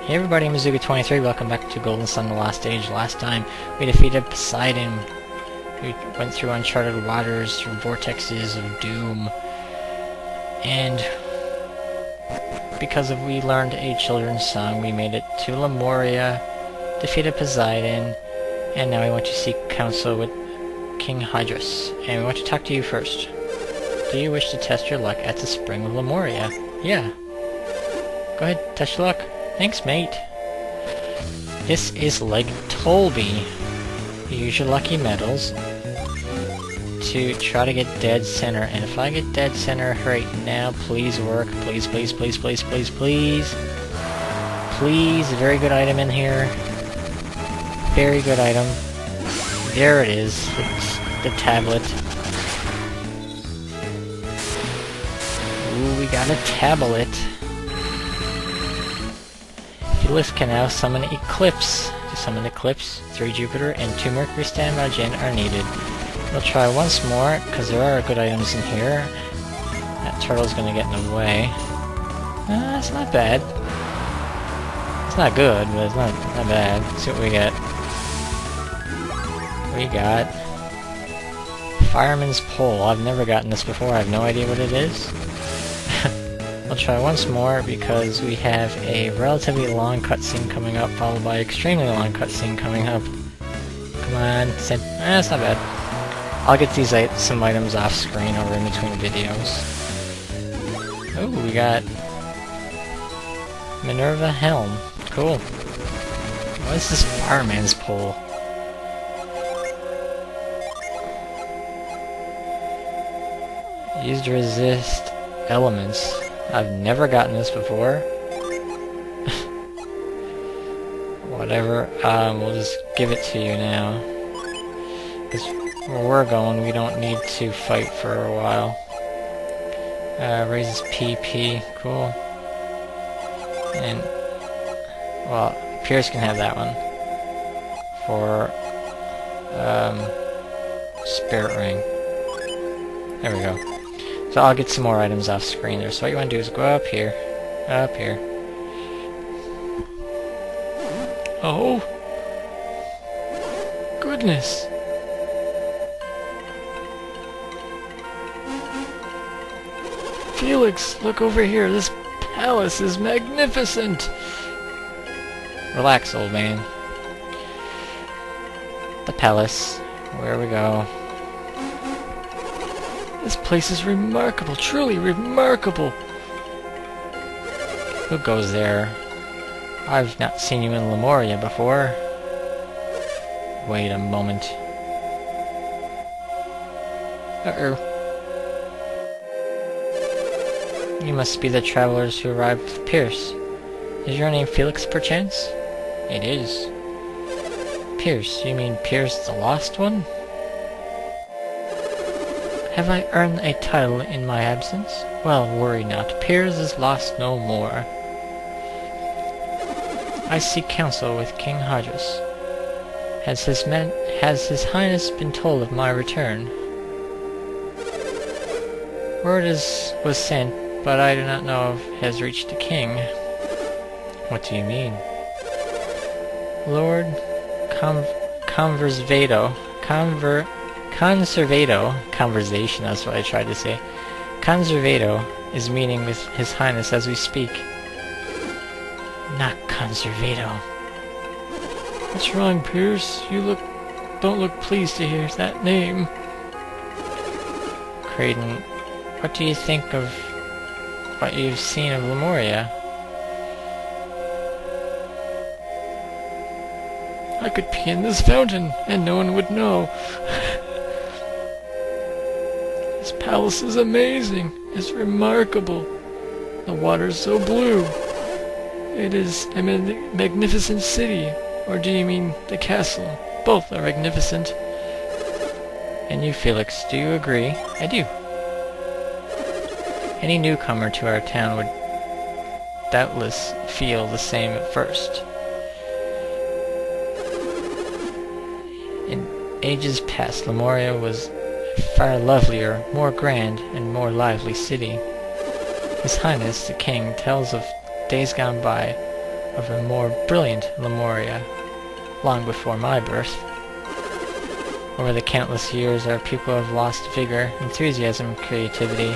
Hey everybody, Mizuga23, welcome back to Golden Sun The Lost Age. Last time we defeated Poseidon. We went through uncharted waters, through vortexes of doom. And because we learned a children's song, we made it to Lemuria, defeated Poseidon, and now we want to seek counsel with King Hydrus. And we want to talk to you first. Do you wish to test your luck at the Spring of Lemuria? Yeah. Go ahead, test your luck. Thanks, mate. This is like Tolby. You use your lucky medals to try to get dead center. And if I get dead center right now, please work. Please, please, please, please, please, please. Please, a very good item in here. Very good item. There it is. It's the tablet. Ooh, we got a tablet. Felix can now summon Eclipse. To summon Eclipse, 3 Jupiter and 2 Mercury standby gen are needed. We'll try once more, because there are good items in here. That turtle's gonna get in the way. It's not bad. It's not good, but it's not bad. Let's see what we get. We got Fireman's Pole. I've never gotten this before. I have no idea what it is. I'll try once more because we have a relatively long cutscene coming up, followed by an extremely long cutscene coming up. Come on, it's not bad. I'll get these some items off screen over in between videos. Oh, we got Minerva Helm. Cool. What is this Fireman's Pole? Used to resist elements. I've never gotten this before. Whatever, we'll just give it to you now. Because where we're going, we don't need to fight for a while. Raises PP, cool. And, well, Piers can have that one. For, Spirit Ring. There we go. So I'll get some more items off screen there. So what you want to do is go up here. Up here. Oh! Goodness! Felix, look over here. This palace is magnificent! Relax, old man. The palace. Where we go. This place is remarkable, truly remarkable! Who goes there? I've not seen you in Lemuria before. Wait a moment. Uh-oh. You must be the travelers who arrived with Piers. Is your name Felix, perchance? It is. Piers? You mean Piers the Lost One? Have I earned a title in my absence? Well, worry not. Piers is lost no more. I seek counsel with King Hydrus. Has His Highness been told of my return? Word was sent, but I do not know if it has reached the king. What do you mean? Lord Conversation, that's what I tried to say. Conservato is meeting with His Highness as we speak. Not Conservato. What's wrong, Piers? You don't look pleased to hear that name. Creighton, what do you think of what you've seen of Lemuria? I could pee in this fountain, and no one would know. This palace is amazing. It's remarkable. The water's so blue. It is a magnificent city. Or do you mean the castle? Both are magnificent. And you, Felix, do you agree? I do. Any newcomer to our town would doubtless feel the same at first. In ages past, Lemuria was a far lovelier, more grand, and more lively city. His Highness, the King, tells of days gone by of a more brilliant Lemuria, long before my birth. Over the countless years, our people have lost vigor, enthusiasm, and creativity.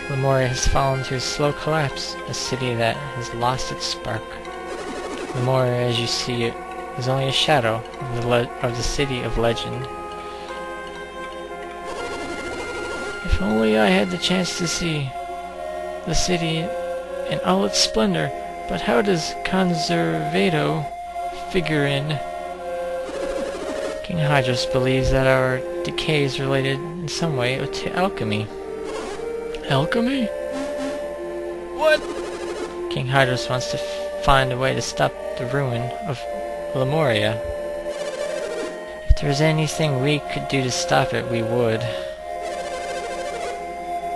Lemuria has fallen to a slow collapse, a city that has lost its spark. Lemuria, as you see it, is only a shadow of the city of legend. If only I had the chance to see the city in all its splendor, but how does Conservato figure in? King Hydrus believes that our decay is related in some way to alchemy. Alchemy? What? King Hydrus wants to find a way to stop the ruin of Lemuria. If there was anything we could do to stop it, we would.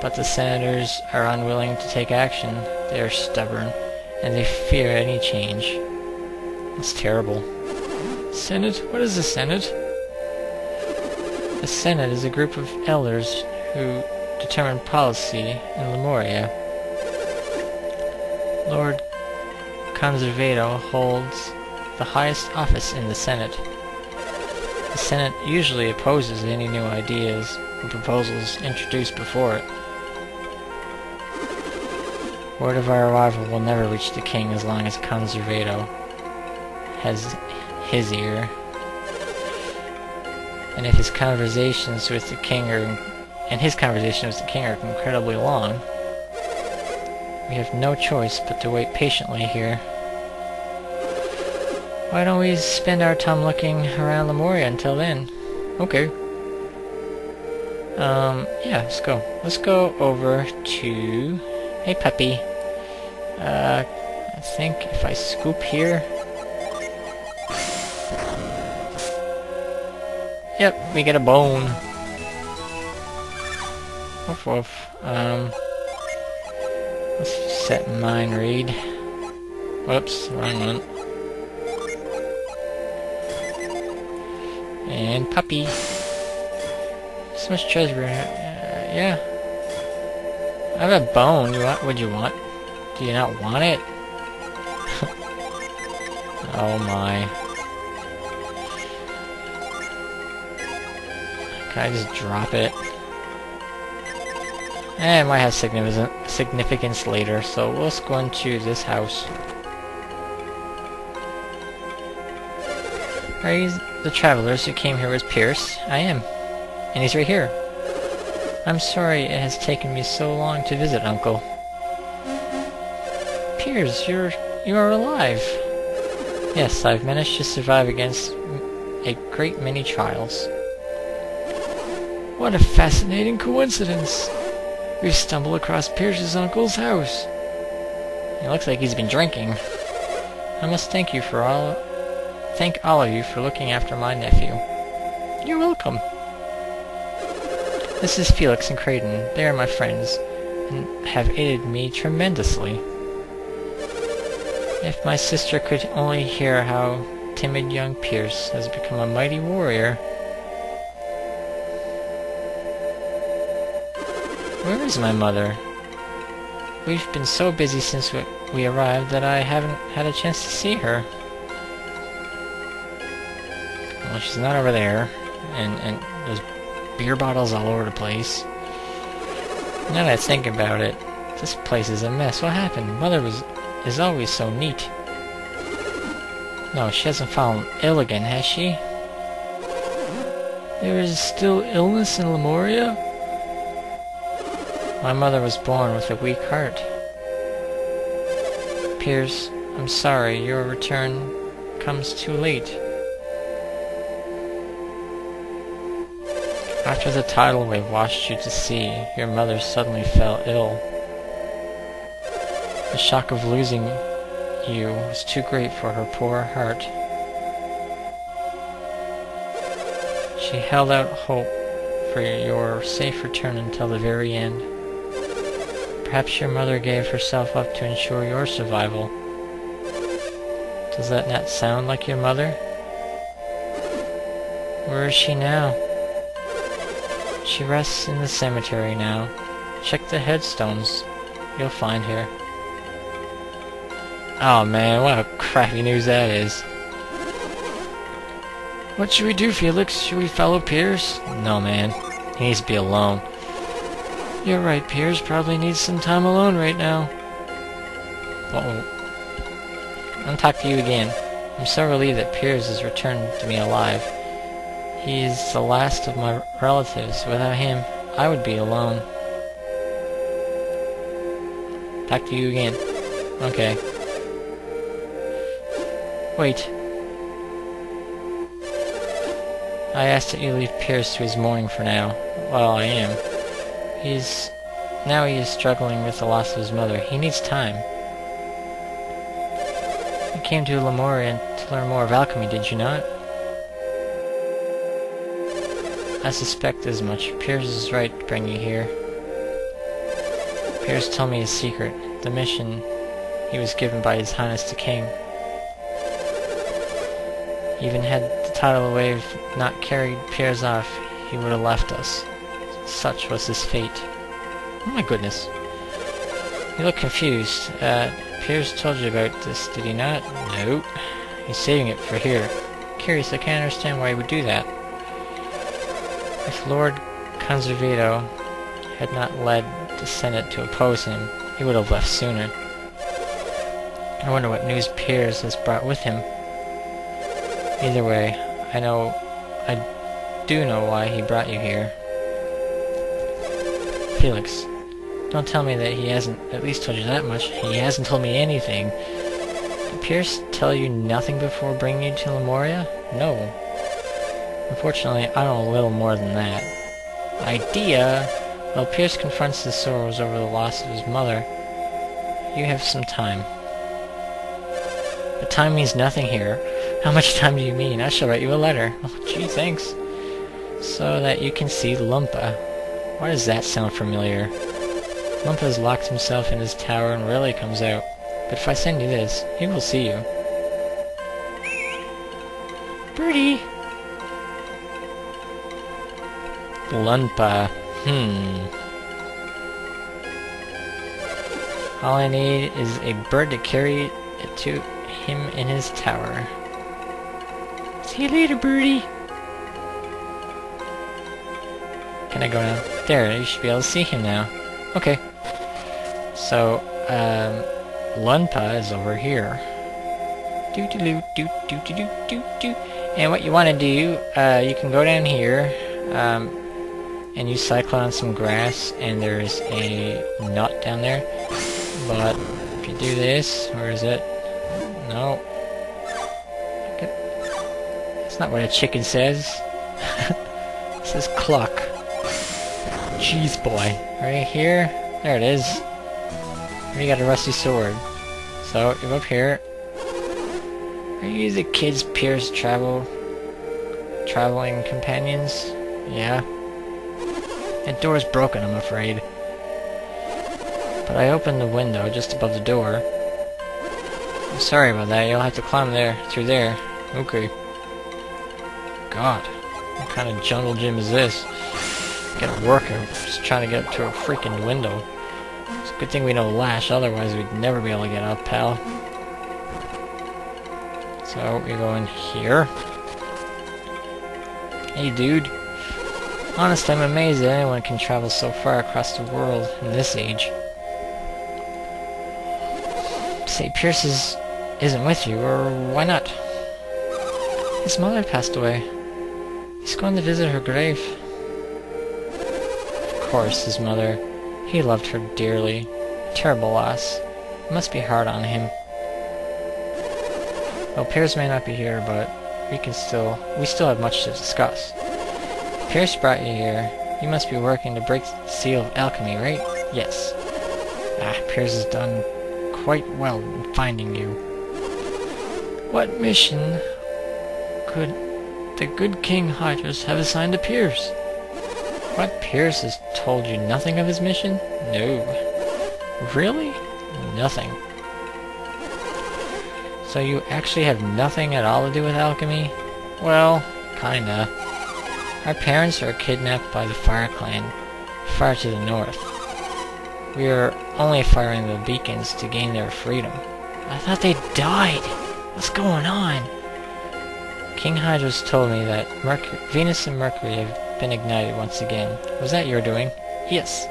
But the senators are unwilling to take action. They are stubborn, and they fear any change. It's terrible. Senate? What is the Senate? The Senate is a group of elders who determine policy in Lemuria. Lord Conservato holds the highest office in the Senate. The Senate usually opposes any new ideas or proposals introduced before it. Word of our arrival will never reach the king as long as Conservato has his ear. And if his conversations with the king are incredibly long, we have no choice but to wait patiently here. Why don't we spend our time looking around Lemuria until then? Okay. Yeah, let's go. Let's go over to... Hey, puppy. I think if I scoop here... Yep, we get a bone. Woof woof. Let's set mind read. Whoops, wrong one. And puppy. So much treasure. Yeah. I have a bone. What'd you want? Do you not want it? Oh my. Can I just drop it? It might have significance later, so let's go into this house. Are you the travelers who came here with Piers? I am. And he's right here. I'm sorry it has taken me so long to visit, Uncle. Piers, you are alive. Yes, I've managed to survive against a great many trials. What a fascinating coincidence! We've stumbled across Piers' uncle's house. It looks like he's been drinking. I must thank all of you for looking after my nephew. You're welcome. This is Felix and Creighton. They are my friends, and have aided me tremendously. If my sister could only hear how timid young Piers has become a mighty warrior. Where is my mother? We've been so busy since we arrived that I haven't had a chance to see her. Well, she's not over there, and there's beer bottles all over the place. Now that I think about it, this place is a mess. What happened? Mother is always so neat. No, she hasn't fallen ill again, has she? There is still illness in Lemuria? My mother was born with a weak heart. Piers, I'm sorry, your return comes too late. After the tidal wave washed you to sea, your mother suddenly fell ill. The shock of losing you was too great for her poor heart. She held out hope for your safe return until the very end. Perhaps your mother gave herself up to ensure your survival. Does that not sound like your mother? Where is she now? She rests in the cemetery now. Check the headstones. You'll find her. Oh man, what a crappy news that is. What should we do, Felix? Should we follow Piers? No, man. He needs to be alone. You're right, Piers probably needs some time alone right now. Uh-oh. I'll talk to you again. I'm so relieved that Piers has returned to me alive. He's the last of my relatives. Without him, I would be alone. Talk to you again. Okay. Wait. I asked that you leave Piers to his mourning for now. Well, I am. Now he is struggling with the loss of his mother. He needs time. You came to Lemuria to learn more of alchemy, did you not? I suspect as much. Piers is right to bring you here. Piers told me his secret, the mission he was given by His Highness the King. Even had the tidal wave not carried Piers off, he would have left us. Such was his fate. Oh my goodness. You look confused. Piers told you about this, did he not? No. He's saving it for here. Curious, I can't understand why he would do that. If Lord Conservato had not led the Senate to oppose him, he would have left sooner. I wonder what news Piers has brought with him. Either way, I do know why he brought you here. Felix, don't tell me that he hasn't at least told you that much. He hasn't told me anything. Did Piers tell you nothing before bringing you to Lemuria? No. Unfortunately, I know a little more than that. Idea? While Piers confronts his sorrows over the loss of his mother, you have some time. But time means nothing here. How much time do you mean? I shall write you a letter. Oh, gee, thanks. So that you can see Lunpa. Why does that sound familiar? Lunpa has locked himself in his tower and rarely comes out. But if I send you this, he will see you. Birdie! Lunpa. All I need is a bird to carry it to him in his tower. See you later, birdie! Can I go now? There, you should be able to see him now. Okay. So, Lunpa is over here. And what you want to do, you can go down here, and you cycle on some grass, and there's a nut down there. But if you do this, where is it? No. That's not what a chicken says. It says cluck. Jeez, boy. Right here. There it is. You got a rusty sword. So, you go up here. Are you the kids' Piers traveling companions? Yeah. That door's broken, I'm afraid. But I opened the window just above the door. I'm sorry about that. You'll have to climb through there. Okay. God. What kind of jungle gym is this? Get a workout. Just trying to get up to a freaking window. It's a good thing we know Lash, otherwise we'd never be able to get up, pal. So, we go in here. Hey, dude. Honestly, I'm amazed that anyone can travel so far across the world in this age. Say, Piers isn't with you, or why not? His mother passed away. He's going to visit her grave. Of course, his mother. He loved her dearly. Terrible loss. It must be hard on him. Well, Piers may not be here, but we still have much to discuss. Piers brought you here. You must be working to break the seal of alchemy, right? Yes. Piers has done quite well in finding you. What mission could the good King Hydrus have assigned to Piers? What, Piers has told you nothing of his mission? No. Really? Nothing. So you actually have nothing at all to do with alchemy? Well, kinda. Our parents are kidnapped by the Fire Clan, far to the north. We are only firing the beacons to gain their freedom. I thought they died. What's going on? King Hydrus told me that Venus and Mercury have been ignited once again. Was that your doing? Yes.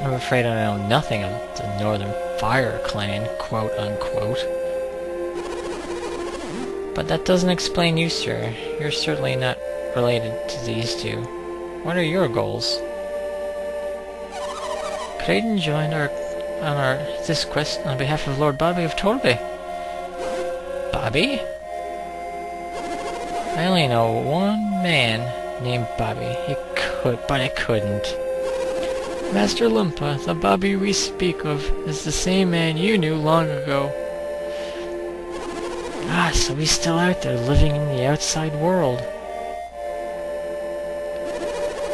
I'm afraid I know nothing of the Northern Fire Clan, quote-unquote. But that doesn't explain you, sir. You're certainly not related to these two. What are your goals? Kraden joined this quest on behalf of Lord Bobby of Torby. Bobby? I only know one man named Bobby. But I couldn't. Master Lunpa, the Bobby we speak of, is the same man you knew long ago. Ah, so he's still out there living in the outside world.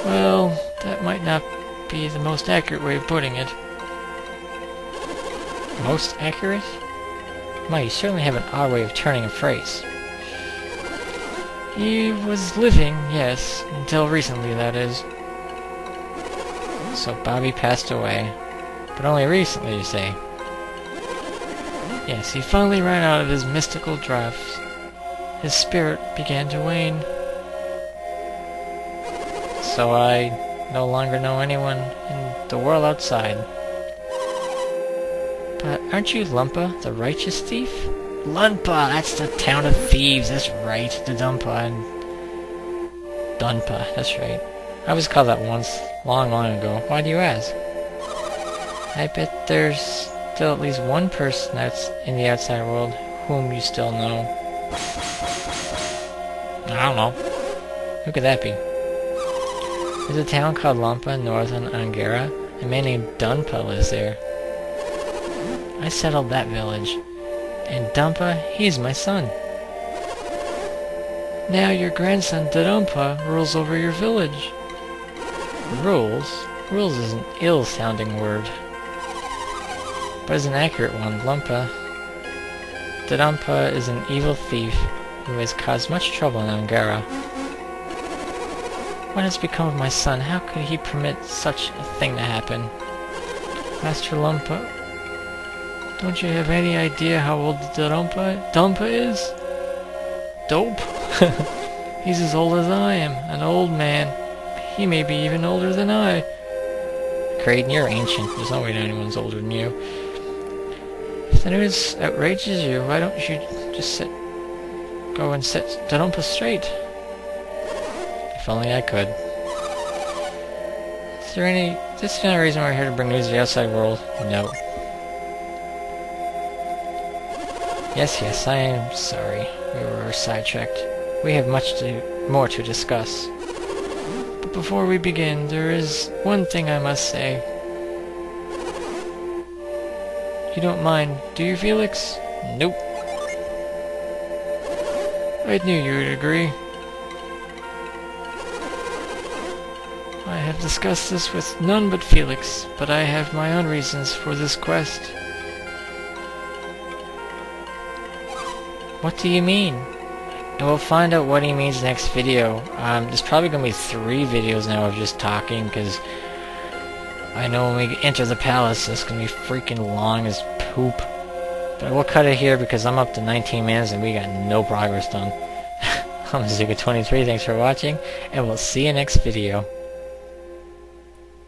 Well, that might not be the most accurate way of putting it. Most accurate? My, you certainly have an odd way of turning a phrase. He was living, yes, until recently, that is. So Bobby passed away. But only recently, you say? Yes, he finally ran out of his mystical drafts. His spirit began to wane. So I no longer know anyone in the world outside. But aren't you Lunpa, the righteous thief? Lunpa, that's the town of thieves, that's right. The Dunpa and Dunpa, that's right. I was called that once, long ago. Why do you ask? I bet there's still at least one person that's in the outside world whom you still know. I don't know. Who could that be? There's a town called Lunpa in northern Angara. A man named Dunpa lives there. I settled that village. And Dunpa, he's my son. Now your grandson Dunpa rules over your village. Rules? Rules is an ill-sounding word. But it's an accurate one. Lunpa. Dunpa is an evil thief who has caused much trouble in Angara. What has become of my son? How could he permit such a thing to happen? Master Lunpa, don't you have any idea how old Dunpa is? Dope? He's as old as I am, an old man. He may be even older than I. Kraden, you're ancient. There's no way that anyone's older than you. If the news outrages you, why don't you just go and set Dunpa straight? If only I could. Is there any... This is the only reason we're here to bring news to the outside world? No. Yes, I am sorry. We were sidetracked. We have more to discuss. But before we begin, there is one thing I must say. You don't mind, do you, Felix? Nope. I knew you would agree. I have discussed this with none but Felix, but I have my own reasons for this quest. What do you mean? And we'll find out what he means next video. There's probably going to be 3 videos now of just talking, because I know when we enter the palace, it's going to be freaking long as poop. But we'll cut it here because I'm up to 19 minutes and we got no progress done. I'm Zuka23, thanks for watching, and we'll see you next video.